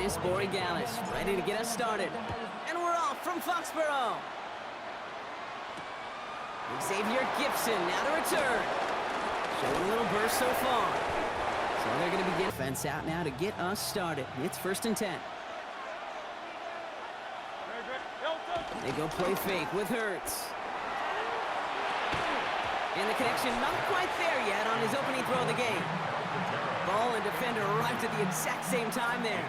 Chris Borregalis ready to get us started. And we're off from Foxborough. Xavier Gibson now to return. Showing a little burst so far. So they're going to begin defense out now to get us started. It's 1st and 10. They go play fake with Hurts. And the connection not quite there yet on his opening throw of the game. Ball and defender arrived at the exact same time there.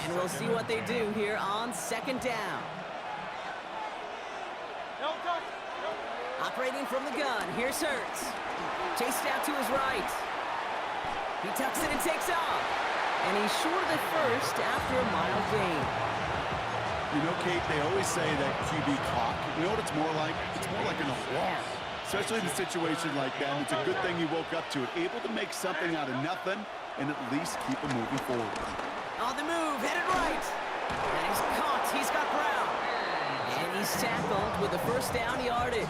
And we'll see what they do here on 2nd down. Operating from the gun, here's Hurts. Chased out to his right. He tucks it and takes off. And he's short of the first after a mild gain. You know, Kate, they always say that QB clock. You know what it's more like? It's more like an applause. Especially in a situation like that. It's a good thing you woke up to it. Able to make something out of nothing and at least keep it moving forward. On the move, headed right. And he's caught. He's got ground. And he's tackled with the 1st down yardage.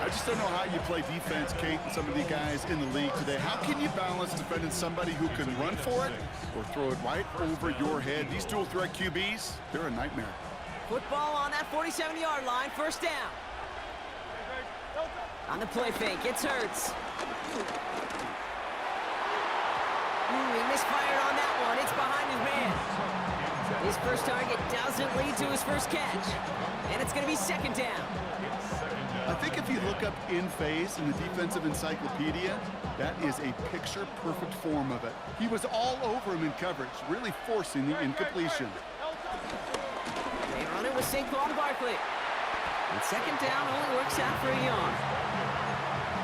I just don't know how you play defense, Kate, and some of the guys in the league today. How can you balance defending somebody who can run for it or throw it right over your head? These dual threat QBs, they're a nightmare. Football on that 47-yard line, 1st down. On the play fake, it's Hurts. He misfired on that one. It's behind his man. His first target doesn't lead to his first catch. And it's going to be 2nd down. I think if you look up in phase in the defensive encyclopedia, that is a picture-perfect form of it. He was all over him in coverage, really forcing the incompletion. They run it with Saquon Barkley. And 2nd down only works out for a yard.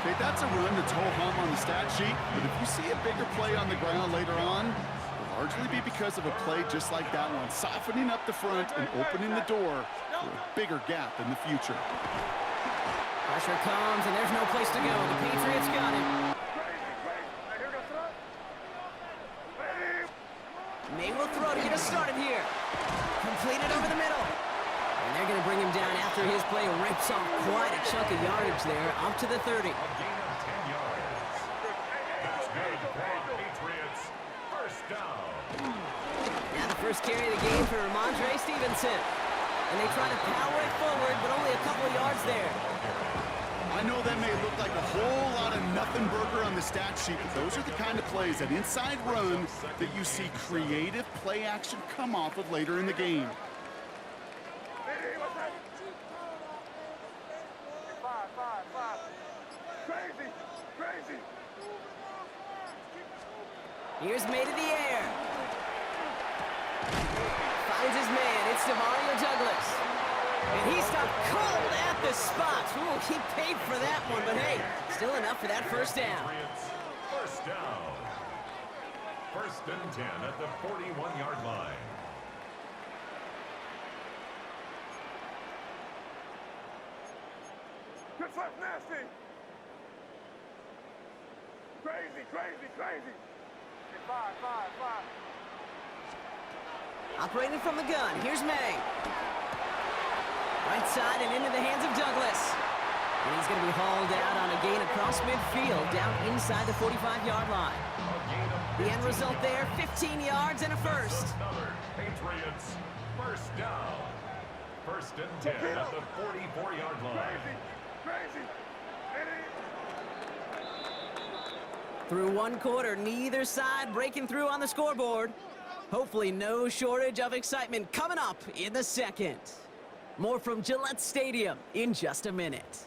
Okay, that's a run that's ho-hum on the stat sheet, but if you see a bigger play on the ground later on, it'll largely be because of a play just like that one, softening up the front and opening the door for a bigger gap in the future. Pressure comes, and there's no place to go. The Patriots got it. May will throw to get us started here. Completed over the middle. And they're going to bring him down after his play rips off quite a chunk of yardage there, up to the 30. A gain of 10 yards. It's good for Patriots. 1st down. Now the first carry of the game for Ramondre Stevenson. And they try to power it forward, but only a couple of yards there. I know that may look like a whole lot of nothing burger on the stat sheet, but those are the kind of plays, that inside run, that you see creative play action come off of later in the game. Here's May to the air. Finds his man. It's Demario Douglas. And he stopped cold at the spot. Ooh, he paid for that one, but hey, still enough for that 1st down. 1st down. 1st and 10 at the 41-yard line. Good stuff, nasty. Crazy, crazy, crazy. 5. Operating from the gun, here's May. Right side and into the hands of Douglas. And he's going to be hauled out on a gain across midfield, down inside the 45-yard line. The end result there, 15 yards and a 1st. Another Patriots 1st down. 1st and 10 at the 44-yard line. Crazy. Through 1 quarter, neither side breaking through on the scoreboard. Hopefully no shortage of excitement coming up in the 2nd. More from Gillette Stadium in just a minute.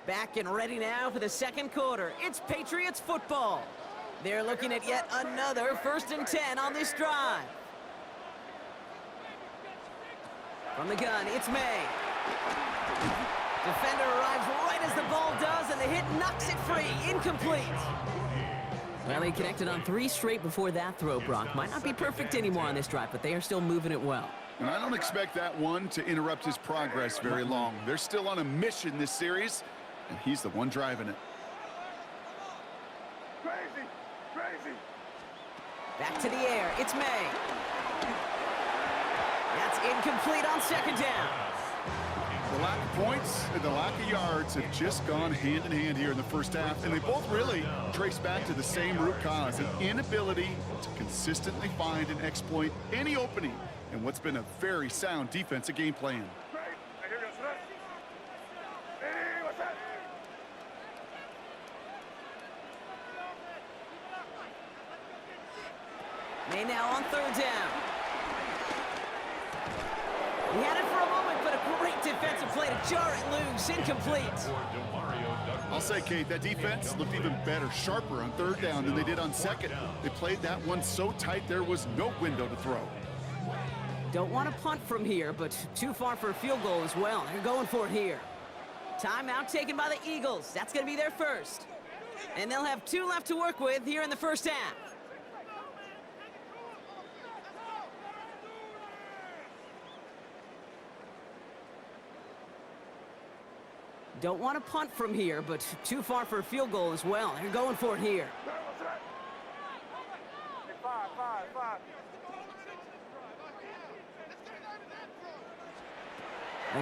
Back and ready now for the 2nd quarter. It's Patriots football. They're looking at yet another 1st and 10 on this drive. From the gun, it's May. Defender arrives right as the ball does, and the hit knocks it free. Incomplete. Well, he connected on 3 straight before that throw, Brock. Might not be perfect anymore on this drive, but they are still moving it well. And I don't expect that one to interrupt his progress very long. They're still on a mission this series, and he's the one driving it. Crazy, crazy. Back to the air. It's May. That's incomplete on 2nd down. The lack of points and the lack of yards have just gone hand in hand here in the first half, and they both really trace back to the same root cause, an inability to consistently find and exploit any opening in what's been a very sound defensive game plan. May now on third down. He had it for a moment, but a great defensive play to jar it loose. Incomplete. I'll say, Kate, that defense looked even better, sharper on third down than they did on second. They played that one so tight there was no window to throw. Don't want to punt from here, but too far for a field goal as well. They're going for it here. Timeout taken by the Eagles. That's going to be their first. And they'll have 2 left to work with here in the first half. Don't want to punt from here, but too far for a field goal as well. They're going for it here.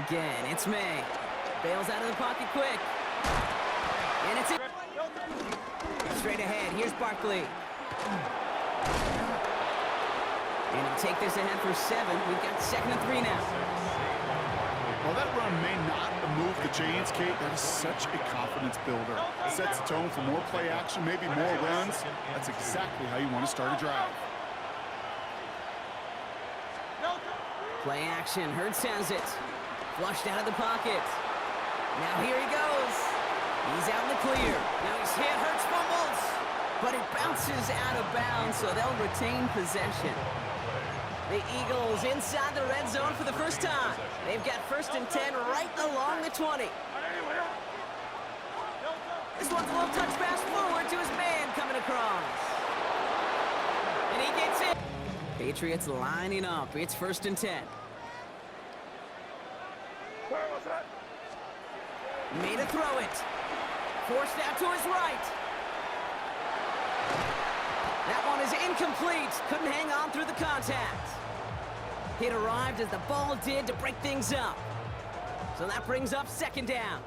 Again, it's May. Bails out of the pocket quick. And it's it. Straight ahead, here's Barkley. And he'll take this ahead for 7. We've got 2nd and 3 now. While that run may not move the chains, Kate, that is such a confidence builder. It sets the tone for more play action, maybe more runs. That's exactly how you want to start a drive. Play action, Hurts has it. Flushed out of the pocket. Now here he goes. He's out in the clear. Now he's hit, Hurts fumbles. But it bounces out of bounds, so they'll retain possession. The Eagles inside the red zone for the first time. They've got 1st and 10 right along the 20. This one's a little touch pass forward to his man coming across. And he gets it. Patriots lining up. It's 1st and 10. Made a throw it. Forced out to his right. That one is incomplete. Couldn't hang on through the contact. Hit arrived as the ball did to break things up. So that brings up 2nd down.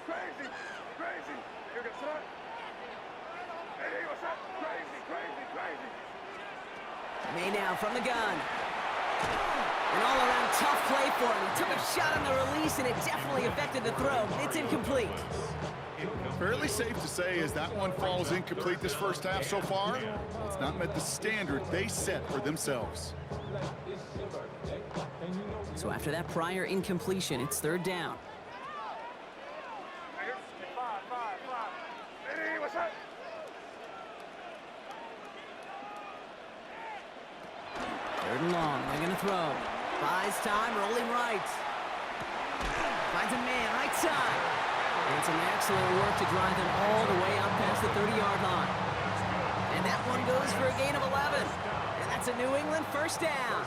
Crazy, crazy. You can start. Hey, what's up? Crazy, crazy, crazy. May now from the gun. An all-around tough play for him. He took a shot on the release, and it definitely affected the throw. It's incomplete. Fairly safe to say as that one falls incomplete this first half so far, it's not met the standard they set for themselves. So after that prior incompletion, it's 3rd down. Hey, what's up? 3rd and long. They're going to throw. Buys time, rolling right. Finds a man, right side. And some excellent work to drive him all the way up past the 30-yard line. And that one goes for a gain of 11. And that's a New England 1st down.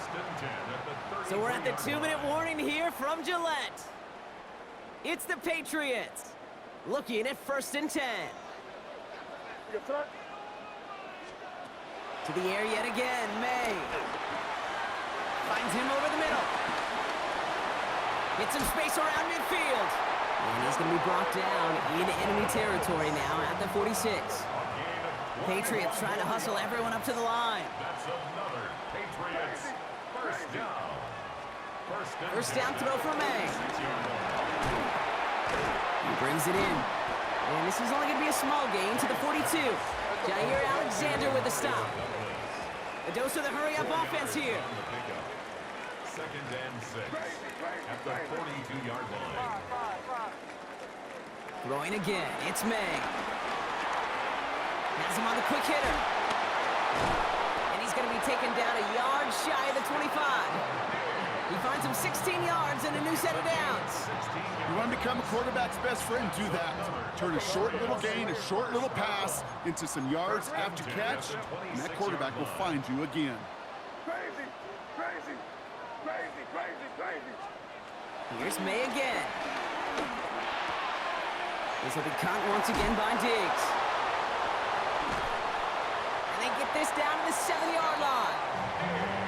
So we're at the 2-minute warning here from Gillette. It's the Patriots looking at 1st and 10. You can start. To the air yet again, May. Finds him over the middle. Gets some space around midfield. And he's going to be brought down into enemy territory now at the 46. Patriots trying to hustle everyone up to the line. That's another Patriots first down. First down throw for May. He brings it in. And this is only going to be a small gain to the 42. Jair Alexander with the stop. A dose of the hurry-up offense here. 2nd and 6 at the 42-yard line. Throwing again, it's May. Has him on the quick hitter. And he's going to be taken down a yard shy of the 25. He finds him 16 yards and a new set of downs. You want to become a quarterback's best friend, do that. Turn a short little gain, a short little pass into some yards after catch, and that quarterback will find you again. Crazy, crazy, crazy, crazy, crazy. Here's May again. This will be caught once again by Diggs. And they get this down to the 7-yard line.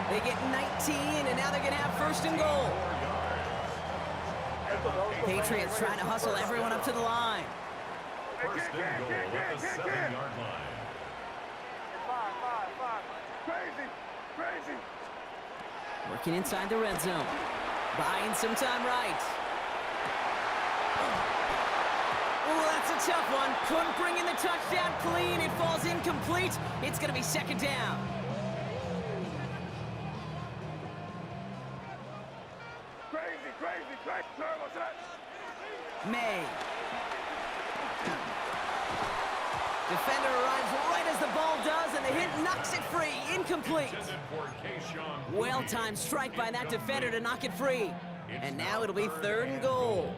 They get 19, and now they're going to have first and goal. Patriots trying to hustle everyone up to the line. First and goal at the 7-yard line. Crazy, crazy. Working inside the red zone. Buying some time right. Oh, that's a tough one. Couldn't bring in the touchdown clean. It falls incomplete. It's going to be second down. Crazy, crazy, crazy. Sorry, what's that? May. Defender arrives right as the ball does, and the hit knocks it free. Incomplete. Intended for Keyshawn. Well-timed strike by that defender to knock it free. And now it'll be third and goal.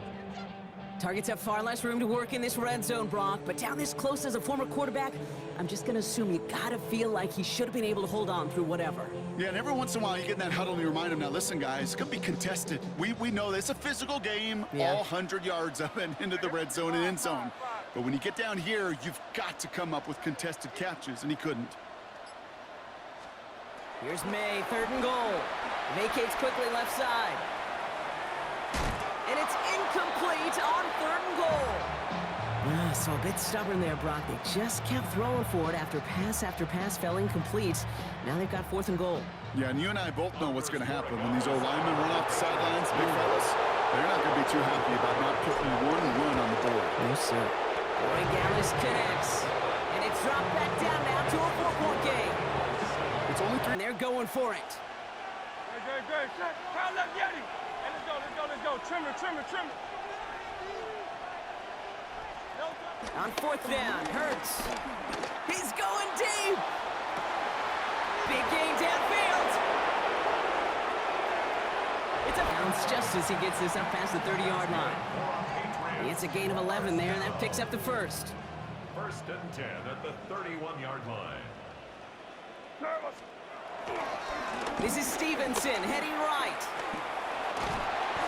Targets have far less room to work in this red zone, Brock, but down this close as a former quarterback, I'm just going to assume you got to feel like he should have been able to hold on through whatever. Yeah, and every once in a while you get in that huddle and you remind him, now listen, guys, it's going to be contested. We know this. It's a physical game, Yeah. all 100 yards up and into the red zone and end zone. But when you get down here, you've got to come up with contested catches, and he couldn't. Here's May, third and goal. Vacates quickly left side. And it's incomplete on third and goal. So a bit stubborn there, Brock. They just kept throwing for it after pass fell incomplete. Now they've got fourth and goal. Yeah, and you and I both know what's going to happen when these old linemen run off the sidelines, big fellas. They're not going to be too happy about not putting one run on the board. No, sir. Boy, Gallis connects. And it's dropped back down now to a 4-point game. It's only three. And they're going for it. Good. Pound left, Yeti. Hey, let's go. Trim it. On fourth down, Hurts. He's going deep. Big gain downfield. It's a bounce just as he gets this up past the 30-yard line. It's a gain of 11 there, and that picks up the first. First and 10 at the 31-yard line. This is Stevenson heading right.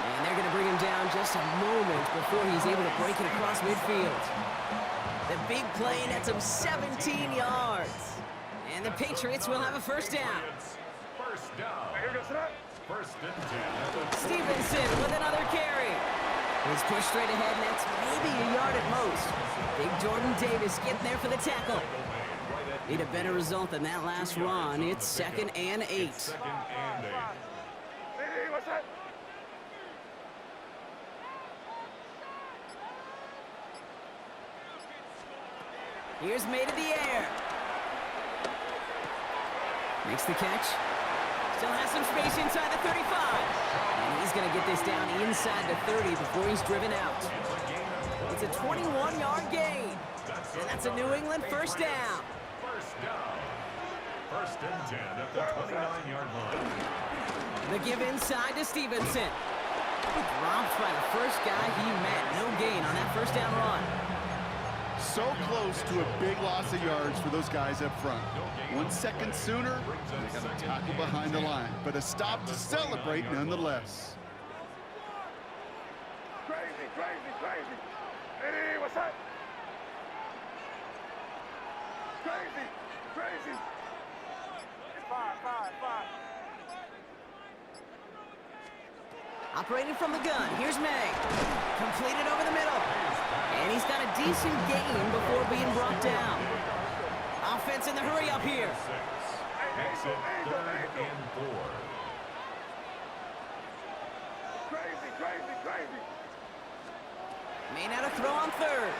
And they're going to bring him down just a moment before he's able to break it across midfield. The big play nets him 17 yards. And the Patriots will have a first down. First down. First and 10 at the Stevenson with another carry. He's pushed straight ahead, and that's maybe a yard at most. Big Jordan Davis getting there for the tackle. Need a better result than that last run. It's second and 8. second and 8. Hey, what's that? Here's May to the air. Makes the catch. Still has some space inside the 35. And he's going to get this down inside the 30 before he's driven out. It's a 21-yard gain. And that's a New England first down. First down. First and 10 at the 29-yard line. The give inside to Stevenson. Dropped by the first guy he met. No gain on that first down run. So close to a big loss of yards for those guys up front. 1 second sooner, they got a tackle behind the line, but a stop to celebrate nonetheless. Crazy. Hey, what's that? Crazy. 5. Operating from the gun, here's May. Completed over the middle. And he's got a decent gain before being brought down. Offense in the hurry up here. Makes it third and 4. Crazy. May now to throw on third.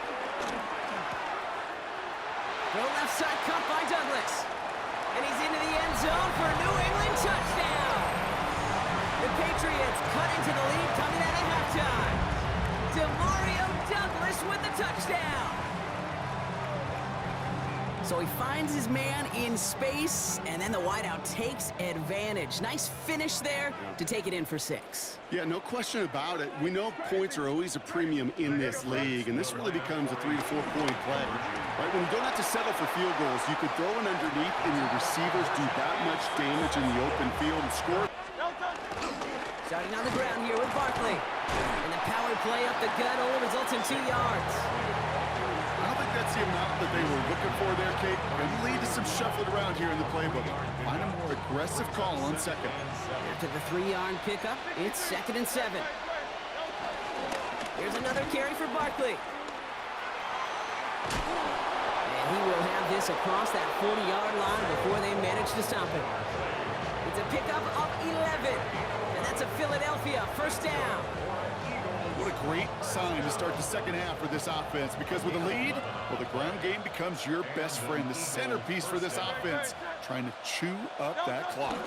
Throw left side cut by Douglas. And he's into the end zone for a New England touchdown. The Patriots cut into the lead coming out of halftime. DeMario Douglas with the touchdown. So he finds his man in space, and then the wideout takes advantage. Nice finish there to take it in for 6. Yeah, no question about it. We know points are always a premium in this league, and this really becomes a 3 to 4 point play. Right, when you don't have to settle for field goals, you could throw it underneath, and your receivers do that much damage in the open field and score. Starting on the ground here with Barkley. And the power play up the gut only results in 2 yards. I don't think that's That's the amount that they were looking for there, Kate. Going to lead to some shuffling around here in the playbook. Find a more aggressive call on second. After the 3-yard pickup, it's 2nd and 7. Here's another carry for Barkley. And he will have this across that 40-yard line before they manage to stop it. It's a pickup of 11. And that's a Philadelphia first down. What a great sign to start the second half for this offense, because with a lead, well, the ground game becomes your best friend, the centerpiece for this offense, trying to chew up that clock.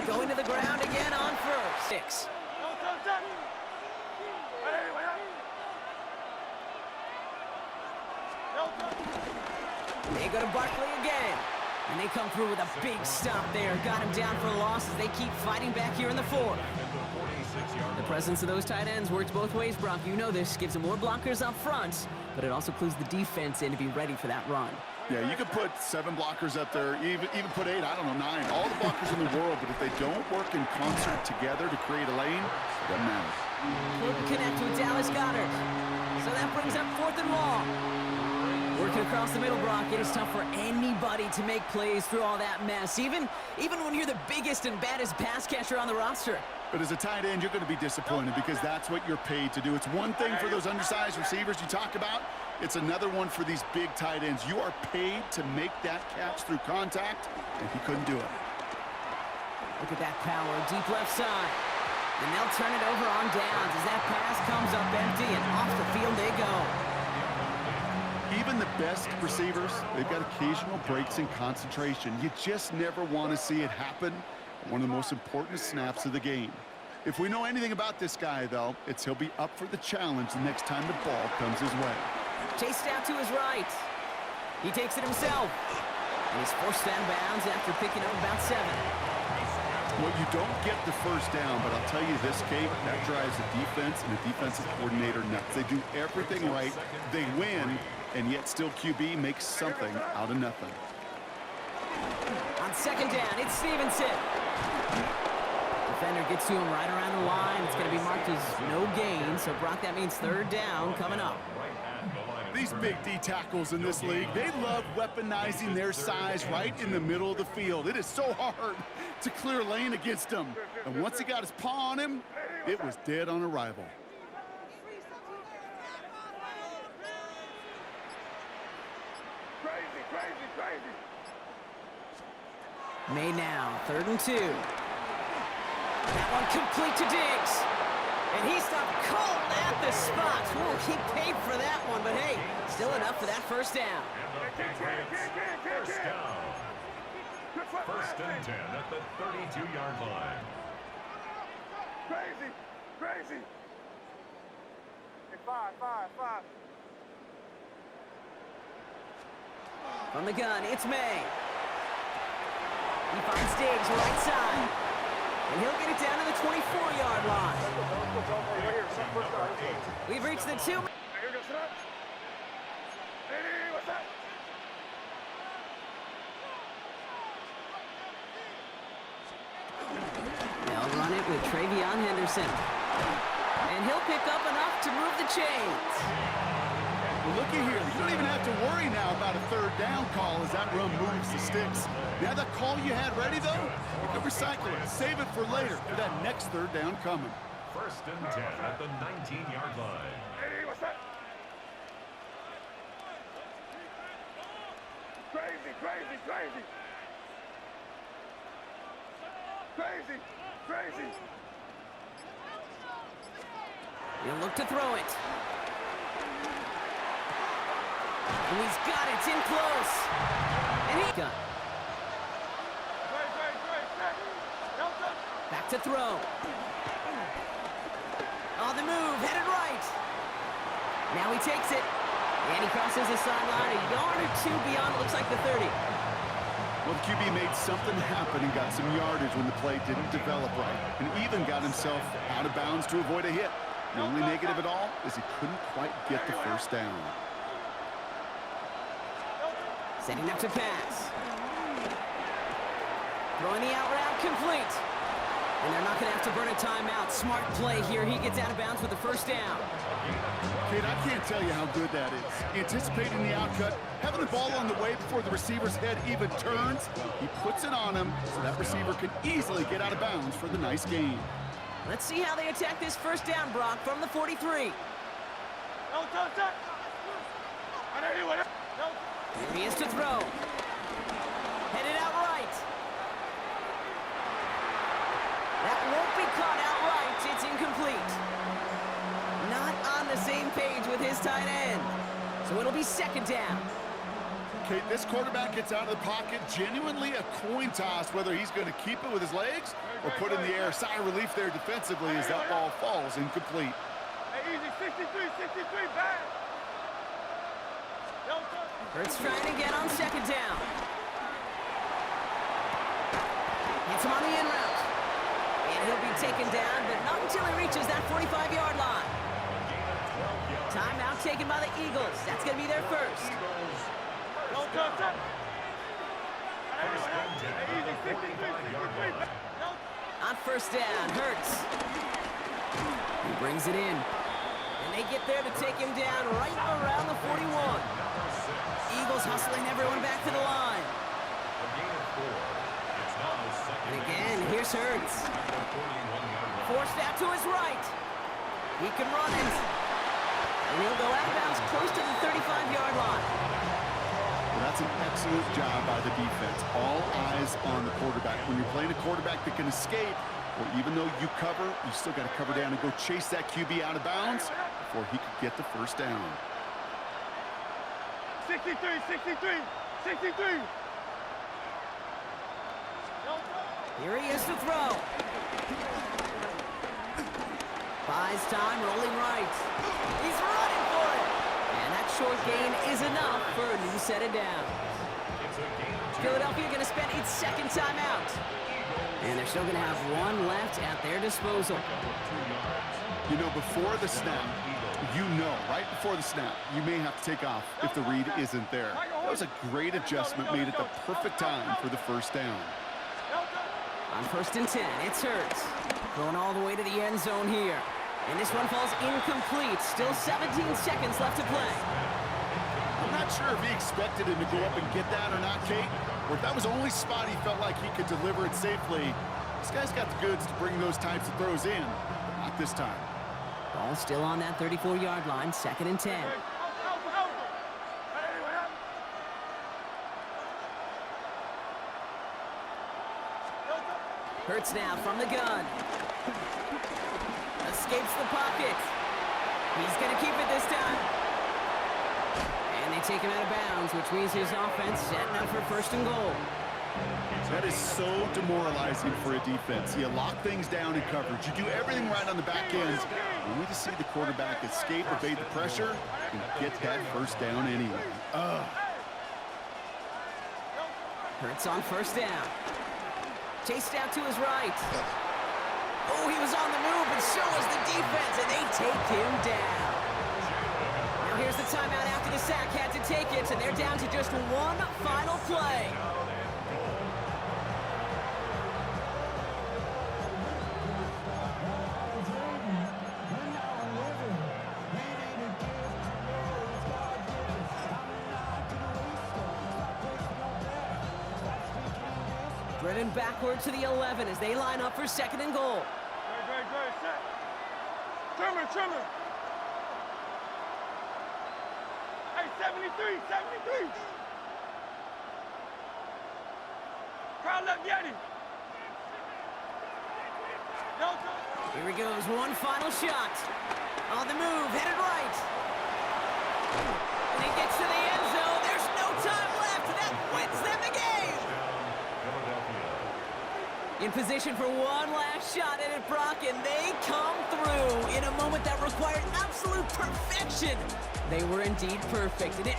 Going to the ground again on first. 6. They go to Barkley again. And they come through with a big stop there. Got him down for a loss as they keep fighting back here in the 4th. The presence of those tight ends works both ways, Brock. You know this. Gives them more blockers up front, but it also clues the defense in to be ready for that run. Yeah, you could put 7 blockers up there, even put 8, I don't know, 9. All the blockers in the world, but if they don't work in concert together to create a lane, it doesn't matter. Couldn't connect with Dallas Goedert. So that brings up 4th and long. Working across the middle, Brock, it is tough for anybody to make plays through all that mess, even when you're the biggest and baddest pass catcher on the roster. But as a tight end, you're going to be disappointed because that's what you're paid to do. It's one thing for those undersized receivers you talk about. It's another one for these big tight ends. You are paid to make that catch through contact, and he couldn't do it. Look at that power, deep left side. And they'll turn it over on downs as that pass comes up empty, and off the field they go. Even the best receivers, they've got occasional breaks in concentration. You just never want to see it happen. One of the most important snaps of the game. If we know anything about this guy, though, it's he'll be up for the challenge the next time the ball comes his way. Chased out to his right. He takes it himself. And he's forced out of bounds after picking up about 7. Well, you don't get the first down, but I'll tell you this, Kate, that drives the defense and the defensive coordinator nuts. They do everything right. They win, and yet still QB makes something out of nothing. On 2nd down, it's Stevenson. Defender gets to him right around the line. It's going to be marked as no gain, so Brock, that means 3rd down coming up. These big D tackles in this league, they love weaponizing their size right in the middle of the field. It is so hard to clear lane against them. And once he got his paw on him, it was dead on arrival. Crazy. Made now, 3rd and 2. That one complete to Diggs. And he stopped cold at the spot. Ooh, he paid for that one, but hey, still enough for that first down. First down. 1st and 10 at the 32-yard line. Crazy. Hey, 5. From the gun, it's May. He finds Diggs right side. And he'll get it down to the 24-yard line. We've reached the 2. They'll run it with Travion Henderson. And he'll pick up enough to move the chains. Well, looky here. You don't even have to worry now about a 3rd down call as that run moves the sticks. Now that call you had ready, though, you can recycle it. Save it for later for that next 3rd down coming. 1st and 10 at the 19-yard line. Hey, what's that? Crazy. He'll look to throw it. And he's got it. It's in close. And he got back to throw. On the move, headed right. Now he takes it. And he crosses the sideline a yard or 2 beyond, it looks like the 30. Well, the QB made something happen and got some yardage when the play didn't develop right, and even got himself out of bounds to avoid a hit. The only negative at all is he couldn't quite get the first down. Setting up to pass. Throwing the out route complete. And they're not going to have to burn a timeout. Smart play here. He gets out of bounds with the first down. Kid, I can't tell you how good that is. Anticipating the outcut, having the ball on the way before the receiver's head even turns, he puts it on him so that receiver can easily get out of bounds for the nice gain. Let's see how they attack this first down, Brock, from the 43. Here he is to throw. Headed out right. That won't be caught outright. It's incomplete. Not on the same page with his tight end. So it'll be second down. Okay, this quarterback gets out of the pocket, genuinely a coin toss whether he's going to keep it with his legs or put in the air. Sigh of relief there defensively as that ball falls incomplete. Hey, easy, 63, back. Hurts trying to get on second down. Hits him on the in route. And he'll be taken down, but not until he reaches that 45-yard line. Timeout taken by the Eagles. That's going to be their first. On first down, Hurts. He brings it in. And they get there to take him down right around the 41. Eagles hustling everyone back to the line. And again, here's Hurts. Forced out to his right. He can run it. And he'll go out of bounds close to the 35-yard line. Well, that's an excellent job by the defense. All eyes on the quarterback. When you're playing a quarterback that can escape, or even though you cover, you still got to cover down and go chase that QB out of bounds before he could get the first down. 63. Here he is to throw. Buys time, rolling right. He's running for it. And that short gain is enough for a new set of downs. Philadelphia going to spend its second timeout. And they're still going to have one left at their disposal. You know, before the snap, right before the snap, you may have to take off if the read isn't there. That was a great adjustment made at the perfect time for the first down. On first and 10, it's Hurts. Going all the way to the end zone here. And this one falls incomplete. Still 17 seconds left to play. I'm not sure if he expected him to go up and get that or not, Kate, or if that was the only spot he felt like he could deliver it safely. This guy's got the goods to bring those types of throws in, but not this time. Ball still on that 34-yard line, second and 10. Hurts now from the gun. Escapes the pocket. He's going to keep it this time. And they take him out of bounds, which means his offense setting up for first and goal. That is so demoralizing for a defense. You lock things down in coverage. You do everything right on the back end. Only to see the quarterback escape, evade the pressure, and get that first down anyway. Hurts on first down. Chased out to his right. Oh, he was on the move, and so was the defense, and they take him down. Now here's the timeout after the sack had to take it, and they're down to just one final play. Running backward to the 11 as they line up for second and goal. Great, set. Trimmer. Hey, 73. Crowd left Yeti. Here he goes, one final shot. On the move, headed right. And he gets to the end zone. There's no time left. That wins them the game. In position for one last shot at it, Brock, and they come through in a moment that required absolute perfection. They were indeed perfect, and it